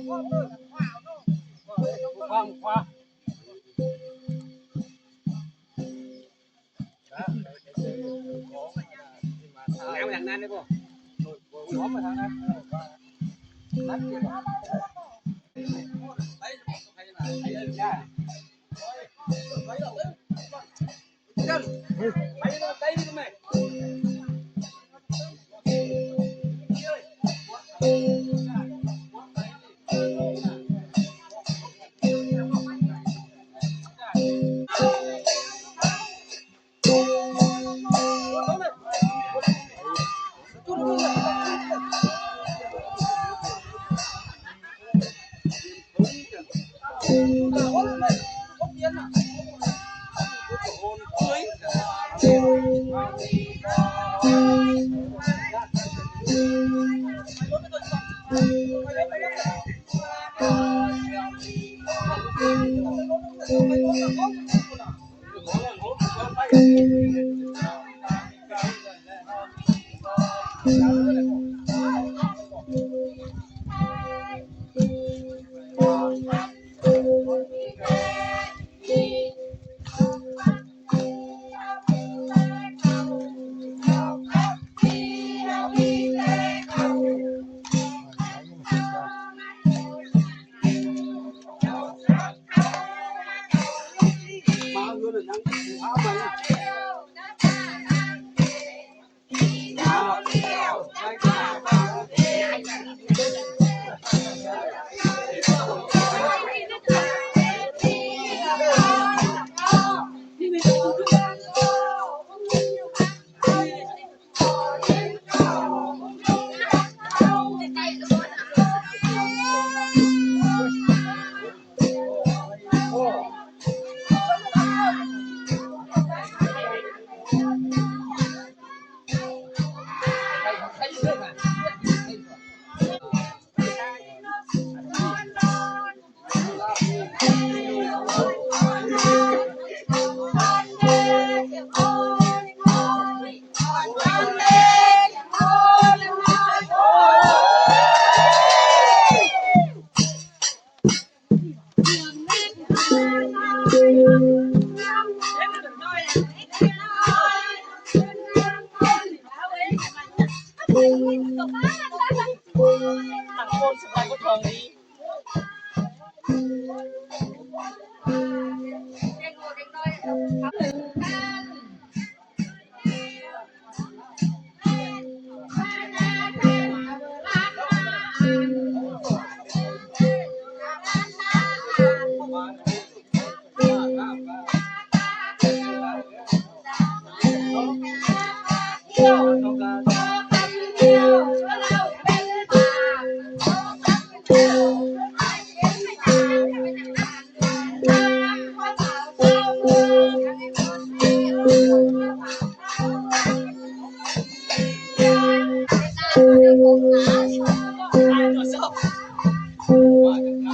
ความความแล้วอย่างนั้นได้ป่ะหัวมาทางนั้นนัดเกี่ยวกับไปได้ไปไปทำไมต่างคนสบายก็ทองนี้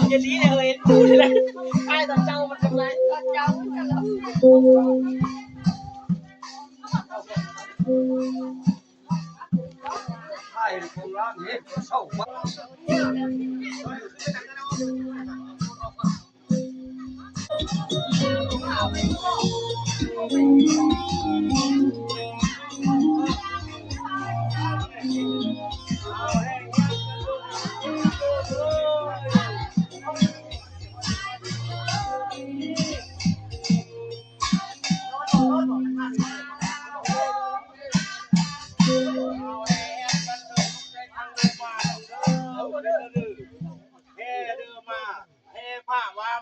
อย่างนี้เลยดูเลยไอ้ตอนเจ้ามันทำไร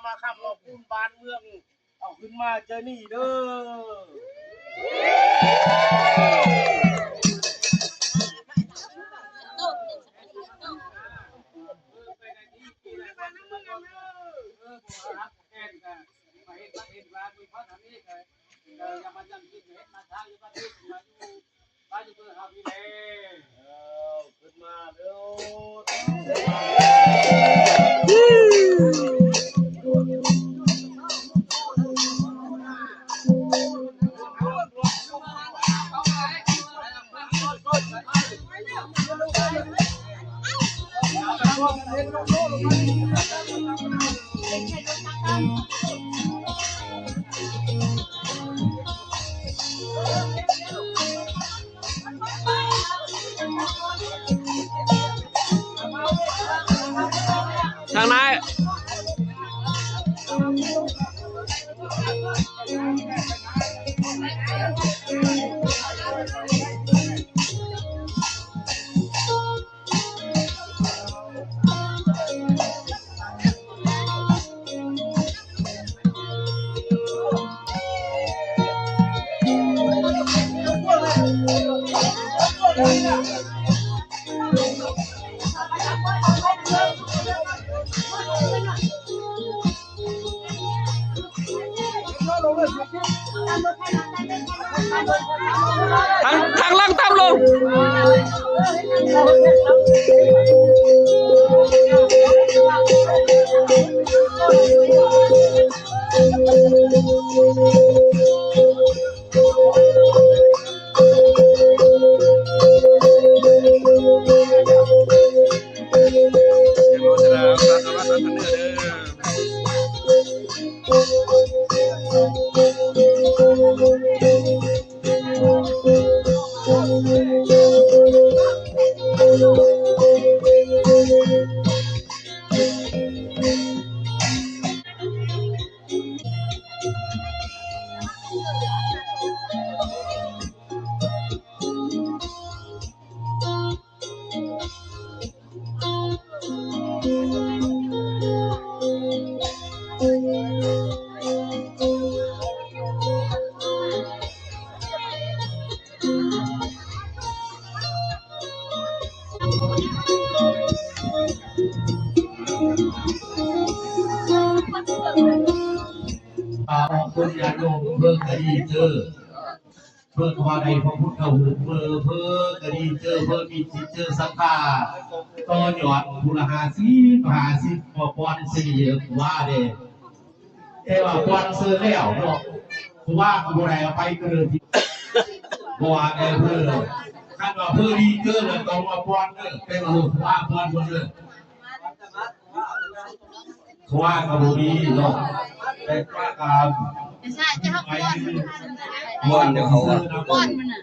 มาขับรถขึ้นบ้านเมืองเอาขึ้นมาเจอนี่เด้ขึ้นมาเด้อ ทางไหนทางล่างตามลงคนยาโยมเพื่อกระดีเจอเพื่อว่าในพระพุทธหูเพื่อกระดีเจอเพื่อมีจิตเจอสักขาต่อหยอดบุรหาสิปปอนสี่ว่าเด้แต่ว่าปอนเสือแล้วเนาะว่าบุไรเอาไปเกินที่ว่าเพื่อขั้นว่าเพื่อดีเจอเลยต้องมาปอนเด้อเป็นว่าปอนคนเด้อว่ากระบุรีเนาะแต่ว่าการใช่จะเขาม้วนเดี๋ยวเขาป้อนมันอ่ะ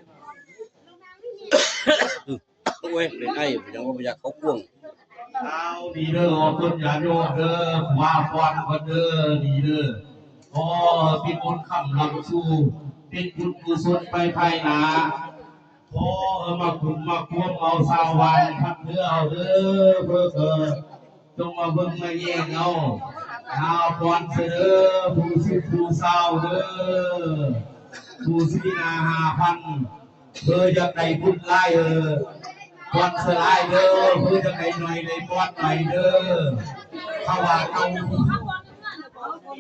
ตัวเองเป็นไอ้ยังว่าอยากเขาพ่วงเอาดีเด้อต้นยาโยเด้อว่าฟอนกันเด้อดีเด้ออ๋อเป็นบุญคำลำสู้เป็นบุญกุศลไปภายนาโอ้มาขุนมาควงเอาสาววันพักเด้อเอาเด้อเพื่อเกิดจงมาเบิ่งมาแย่งเอาเอาฟอนเสือผู้สิผู้สาวเด้อผู้สินา5,000เพื่อจะได้บุญไล่ฟอนเสือไล่เด้อเพื่อจะได้หน่อยได้ฟอนหน่อยเด้อเขาว่าเก่า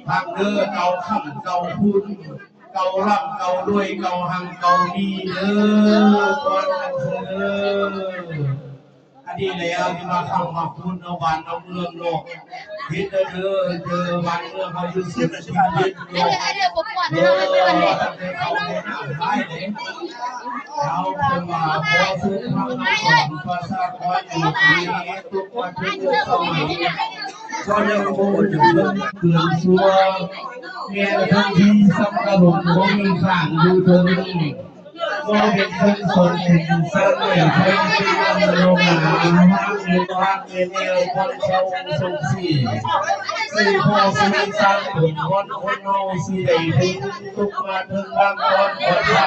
ทางเด้อเก่าคำเก่าพูนเก่าร่ำเก่าด้วยเก่าหังเก่าดีเด้อฟอนเสืออันนี้แล้วที่มาเข้ามาพูดเอาวันเอาเมืองโลกพิจเจอวันเมืองเขาอยู่สุดชีวิตโลกเด้อตั้งแต่เขาในหน้าท้ายเลยเราเป็นมาพอซื้อทำน้ำสองภาษาคอยอยู่ที่ทุกวันทุกสมัยก็ยังคงอยู่เรื่องเกลื่อนชัวเงี้ยทั้งที่สัมกระหลงว่ามีข้างอยู่เถิงก็เป็นคนสนถึงสร้างใหญ่ใช้ที่นำลงมาห้างเงินห้างเงินเอวคนเช่าสงสีสี่พ่อสี่สร้างถึงคนเอาสี่ใดถึงทุกมาถึงบางคนคนใหญ่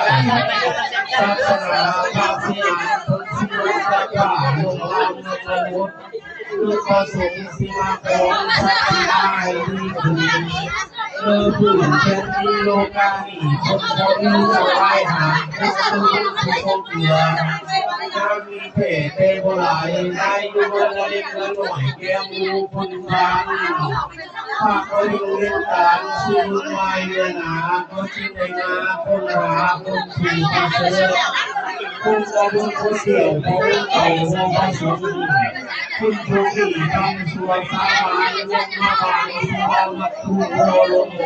ศาสนาพระเสียคนสี่จะกล้าลงลำในมนุษย์คือพอสงสีมาของสัตย์ได้ดีถึงผู้เช่นนี้โลกาณีคนคนนี้จะไปหาผู้คนเกลือจะมีเพศเทวลายได้อยู่บนเล็กหน่อยแก้มูคนฟังภาคเขาอยู่เรื่องการสู้ไม่เนื้อหนาเขาชิ้นในนาคนหาคนขี่ไปเสือคนกระดุมคนเดี่ยวเขาเอาว่าผสม คุณผู้ที่ทำสัวสาบานลงมาบานที่เรามาทูโอลงโอ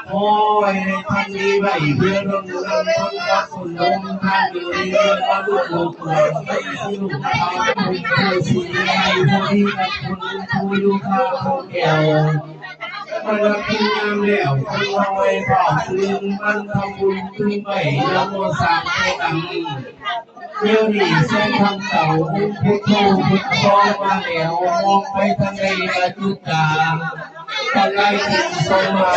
โอ้ยในทันนี้ไว้เพื่อรำลึกคนรักคนลงท่านอยู่ในเรื่องว่าลูกโลกเปิดไม่สิลูกตาคุณผู้สิ่งใดผู้ที่กับคุณผู้อยู่ข้างคนเดียวมันรักที่งามแล้วคุณเอาไว้เฝ้าซึ้งมันทำบุญถึงไปละโมสามไปตังเดี๋ยวนี้เส้นทางเก่าพุทโธพุทโธมาแล้วมองไปทางใดกระจุกตาตะไลถึงสมา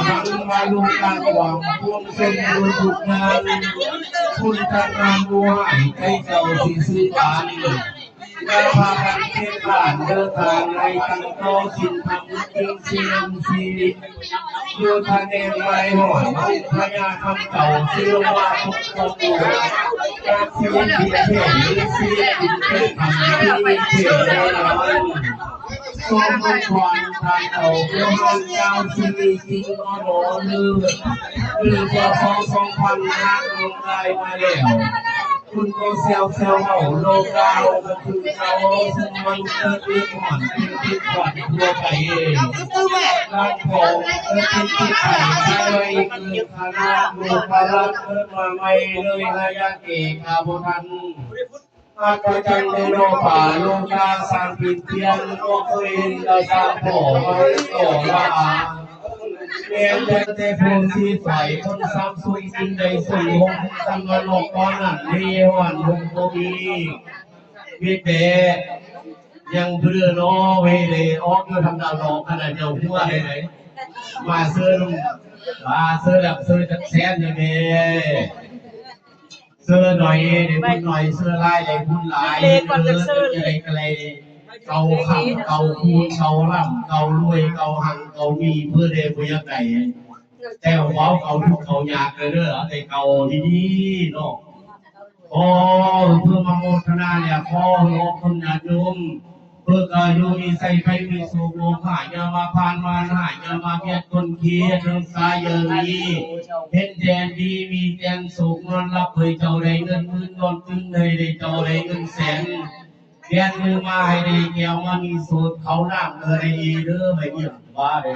หันมาลูกการหวังพวงเส้นบุญทุกงานคุณทำงานบัวใจเจ้าสิซื้อบ้านได้พากันเที่ยวบ้านเดินทางในตั้งโตสินทำจริงเสียงชีวิตดูทะเลไม้หอยพญาคำเก่าเชื่อว่าทุกคนการชีวิตที่เที่ยวหรือชีวิตที่เที่ยวทำที่เที่ยวได้ร้อยทรงเป็นความทางเก่าเรื่องยาวชีวิตจริงก็รอลือจะ2,500ลงได้มาแล้วคุณก็เซลเอาโลกาก็คือเขาสมันเกิดเรื่องหอนเป็นที่ก่อนตัวไปเองการของเป็นที่ไข่ใช้ไว้คือคณะโลกาลักเกิดมาไม่เลยระยะเอกาบุทันอาจารย์ในโลป่าโลกาสร้างผิดเพียงก็เคยเห็นเราสร้างพ่อไว้ต่อว่าเรียนเต้พูนที่ใส่คนซ้ำซุยกินในสุ่ยหงสังกนกก้อนนั่นเรียวันหงโกบีวิเตยังเพื่อนอเวเลยออกอยู่ทำดาวหลอกขนาดเดียวที่ว่าไหนมาเสื้อแบบเสื้อจักแซนเลยเสื้อหน่อยเดี๋ยวพูดหน่อยเสื้อลายเดี๋ยวพูดลายอะไรเกาขำเกาคูนเกาล่ำเการวยเกาหังเกามีเพื่อเดบุยไก่แต่ว่าเกาทุกเกาอยากเลยเด้อแต่เกาดีๆเนาะพอเพื่อมาโมทนาเนี่ยพอโลคนญาติโยมเพื่อกาโยมีใส่ไปมีสุโลภะยามาพานมาหายามาเพียรคนเคียนสายเยรีเห็นแดนดีมีแดนสุขนอนรับเผยเจ้าได้เงินหมื่นนอนตึงเลยได้เจ้าได้เงินแสนเรียนมือมาให้ดีเกี่ยวมามีสูตรเขาหน้าเออได้ดีเด้อไม่เยี่ยมว่าเลย